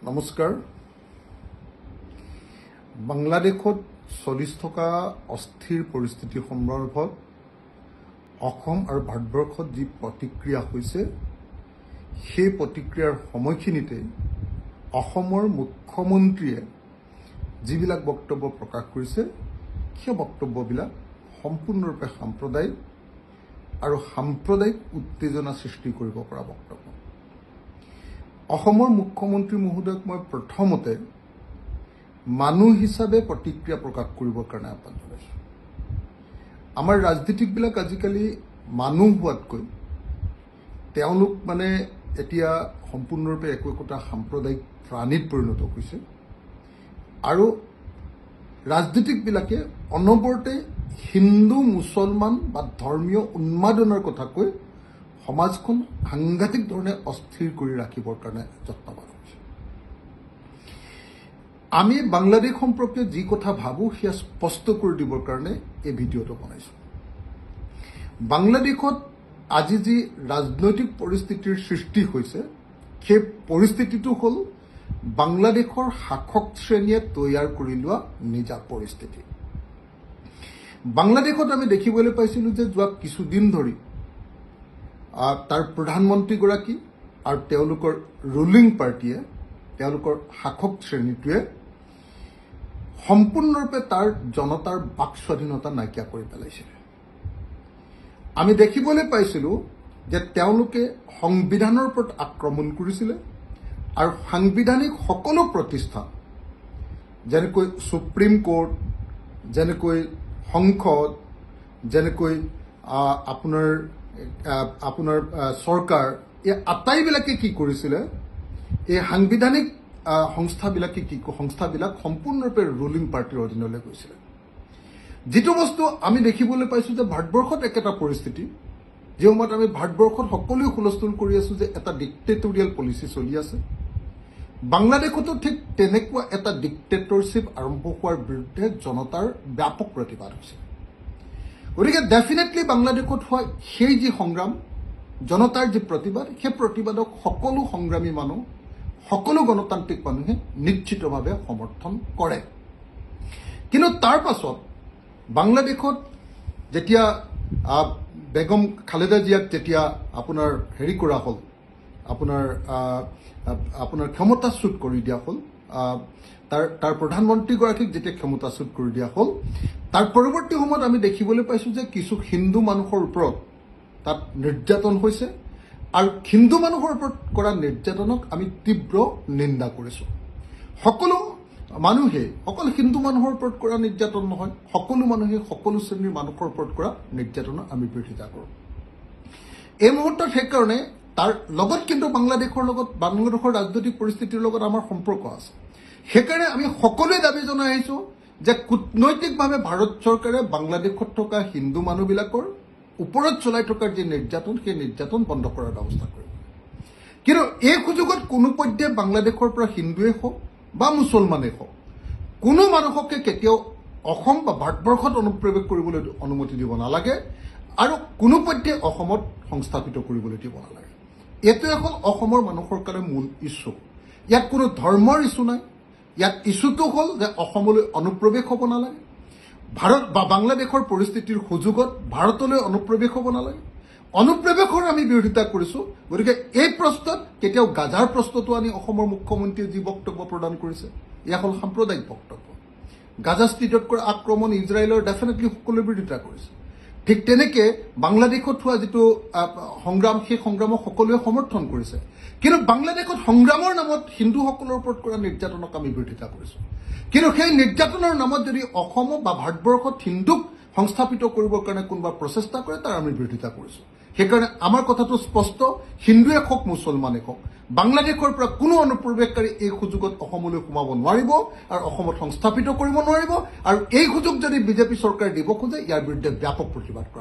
নমস্কাৰ। বাংলাদেশত চলি থকা অস্থিৰ পৰিস্থিতি সন্দৰ্ভত অসম আৰু ভাৰতবৰ্ষত যি প্ৰতিক্ৰিয়া হৈছে সেই প্ৰতিক্ৰিয়াৰ সময়খিনিতে অসমৰ মুখ্যমন্ত্ৰীয়ে যিবিলাক বক্তব্য প্ৰকাশ কৰিছে সেই বক্তব্যবিলাক সম্পূৰ্ণৰূপে সাম্প্ৰদায়িক আৰু সাম্প্ৰদায়িক উত্তেজনা সৃষ্টি কৰিব পৰা বক্তব্য। অসমৰ মুখ্যমন্ত্ৰী মহোদয়ক মই প্ৰথমতে মানুহ হিচাপে প্ৰতিক্ৰিয়া প্ৰকাশ কৰিবৰ কাৰণে আহ্বান জনাইছোঁ। আমাৰ ৰাজনীতিকবিলাক আজিকালি মানুহ হোৱাতকৈ তেওঁলোক এতিয়া সম্পূৰ্ণৰূপে একোটা সাম্প্ৰদায়িক প্ৰাণীত পৰিণত হৈছে আৰু ৰাজনীতিকবিলাকে অনবৰতে হিন্দু মুছলমান বা ধৰ্মীয় উন্মাদনাৰ কথা কৈ সমাজখন সাংঘাতিক ধৰণে অস্থিৰ কৰি ৰাখিবৰ কাৰণে যত্নবান হৈছে। আমি বাংলাদেশ সম্পৰ্কে যি কথা ভাবোঁ সেয়া স্পষ্ট কৰি দিবৰ কাৰণে এই ভিডিঅ'টো বনাইছোঁ। বাংলাদেশত আজি যি ৰাজনৈতিক পৰিস্থিতিৰ সৃষ্টি হৈছে সেই পৰিস্থিতিটো হ'ল বাংলাদেশৰ শাসক শ্ৰেণীয়ে তৈয়াৰ কৰি লোৱা নিজা পৰিস্থিতি। বাংলাদেশত আমি দেখিবলৈ পাইছিলোঁ যে যোৱা কিছুদিন ধৰি তাৰ প্ৰধানমন্ত্ৰীগৰাকী আৰু তেওঁলোকৰ ৰুলিং পাৰ্টীয়ে তেওঁলোকৰ শাসক শ্ৰেণীটোৱে সম্পূৰ্ণৰূপে তাৰ জনতাৰ বাক স্বাধীনতা নাইকিয়া কৰি পেলাইছে। আমি দেখিবলৈ পাইছিলোঁ যে তেওঁলোকে সংবিধানৰ ওপৰত আক্ৰমণ কৰিছিলে আৰু সাংবিধানিক সকলো প্ৰতিষ্ঠান যেনেকৈ সুপ্ৰিম কোৰ্ট, যেনেকৈ সংসদ, যেনেকৈ আপোনাৰ চৰকাৰ, এই আটাইবিলাকে কি কৰিছিলে, এই সাংবিধানিক সংস্থাবিলাক সম্পূৰ্ণৰূপে ৰুলিং পাৰ্টিৰ অধীনলৈ গৈছিলে। যিটো বস্তু আমি দেখিবলৈ পাইছোঁ যে ভাৰতবৰ্ষত একেটা পৰিস্থিতি, যি সময়ত আমি ভাৰতবৰ্ষত সকলোৱে হুলস্থুল কৰি আছোঁ যে এটা ডিক্টেটৰিয়েল পলিচি চলি আছে, বাংলাদেশতো ঠিক তেনেকুৱা এটা ডিক্টেটৰশ্বিপ আৰম্ভ হোৱাৰ বিৰুদ্ধে জনতাৰ ব্যাপক প্ৰতিবাদ হৈছে। গতিকে ডেফিনেটলি বাংলাদেশত হোৱা সেই যি সংগ্ৰাম, জনতাৰ যি প্ৰতিবাদ, সেই প্ৰতিবাদক সকলো সংগ্ৰামী মানুহ, সকলো গণতান্ত্ৰিক মানুহে নিশ্চিতভাৱে সমৰ্থন কৰে। কিন্তু তাৰ পাছত বাংলাদেশত যেতিয়া বেগম খালেদা জিয়াক যেতিয়া কৰা হ'ল, আপোনাৰ ক্ষমতাচ্যুত কৰি দিয়া হ'ল, তাৰ প্ৰধানমন্ত্ৰীগৰাকীক যেতিয়া ক্ষমতাচ্যুত কৰি দিয়া হ'ল, তাৰ পৰৱৰ্তী সময়ত আমি দেখিবলৈ পাইছোঁ যে কিছু হিন্দু মানুহৰ ওপৰত তাত নিৰ্যাতন হৈছে আৰু হিন্দু মানুহৰ ওপৰত কৰা নিৰ্যাতনক আমি তীব্ৰ নিন্দা কৰিছোঁ। সকলো মানুহে, অকল হিন্দু মানুহৰ ওপৰত কৰা নিৰ্যাতন নহয়, সকলো মানুহে সকলো শ্ৰেণীৰ মানুহৰ ওপৰত কৰা নিৰ্যাতনৰ আমি বিৰোধিতা কৰোঁ। এই মুহূৰ্তত সেইকাৰণে তাৰ লগত কিন্তু বাংলাদেশৰ ৰাজনৈতিক পৰিস্থিতিৰ লগত আমাৰ সম্পৰ্ক আছে। সেইকাৰণে আমি সকলোৱে দাবী জনাই আহিছোঁ যে কূটনৈতিকভাৱে ভাৰত চৰকাৰে বাংলাদেশত থকা হিন্দু মানুহবিলাকৰ ওপৰত চলাই থকা যি নিৰ্যাতন, সেই নিৰ্যাতন বন্ধ কৰাৰ ব্যৱস্থা কৰিব। কিন্তু এই সুযোগত কোনো পধ্যে বাংলাদেশৰ পৰা হিন্দুৱে হওক বা মুছলমানেই হওক কোনো মানুহকে কেতিয়াও অসম বা ভাৰতবৰ্ষত অনুপ্ৰৱেশ কৰিবলৈ অনুমতি দিব নালাগে আৰু কোনো পধ্যে অসমত সংস্থাপিত কৰিবলৈ দিব নালাগে। এইটোৱে হ'ল অসমৰ মানুহৰ কাৰণে মূল ইছ্যু। ইয়াত কোনো ধৰ্মৰ ইছ্যু নাই। ইয়াত ইছ্যুটো হ'ল যে অসমলৈ অনুপ্ৰৱেশ হ'ব নালাগে, ভাৰত বা বাংলাদেশৰ পৰিস্থিতিৰ সুযোগত ভাৰতলৈ অনুপ্ৰৱেশ হ'ব নালাগে। অনুপ্ৰৱেশৰ আমি বিৰোধিতা কৰিছোঁ। গতিকে এই প্ৰশ্নত কেতিয়াও গাজাৰ প্ৰশ্নটো আনি অসমৰ মুখ্যমন্ত্ৰীয়ে যি বক্তব্য প্ৰদান কৰিছে, এয়া হ'ল সাম্প্ৰদায়িক বক্তব্য। গাজা ষ্ট্ৰীটত কৰা আক্ৰমণ ইজৰাইলৰ ডেফিনেটলি সকলোৱে বিৰোধিতা কৰিছে। ঠিক তেনেকৈ বাংলাদেশত হোৱা যিটো সংগ্ৰাম, সেই সংগ্ৰামক সকলোৱে সমৰ্থন কৰিছে। কিন্তু বাংলাদেশত সংগ্ৰামৰ নামত হিন্দুসকলৰ ওপৰত কৰা নিৰ্যাতনক আমি বিৰোধিতা কৰিছোঁ। কিন্তু সেই নিৰ্যাতনৰ নামত যদি অসম বা ভাৰতবৰ্ষত হিন্দুক সংস্থাপিত কৰিবৰ কাৰণে কোনোবা প্ৰচেষ্টা কৰে, তাৰ আমি বিৰোধিতা কৰিছোঁ। সেইকাৰণে আমাৰ কথাটো স্পষ্ট, হিন্দুৱে হওক মুছলমানে হওক, বাংলাদেশৰ পৰা কোনো অনুপ্ৰৱেশকাৰী এই সুযোগত অসমলৈ সোমাব নোৱাৰিব আৰু অসমত সংস্থাপিত কৰিব নোৱাৰিব। আৰু এই সুযোগ যদি বিজেপি চৰকাৰে দিব খোজে, ইয়াৰ বিৰুদ্ধে ব্যাপক প্ৰতিবাদ কৰা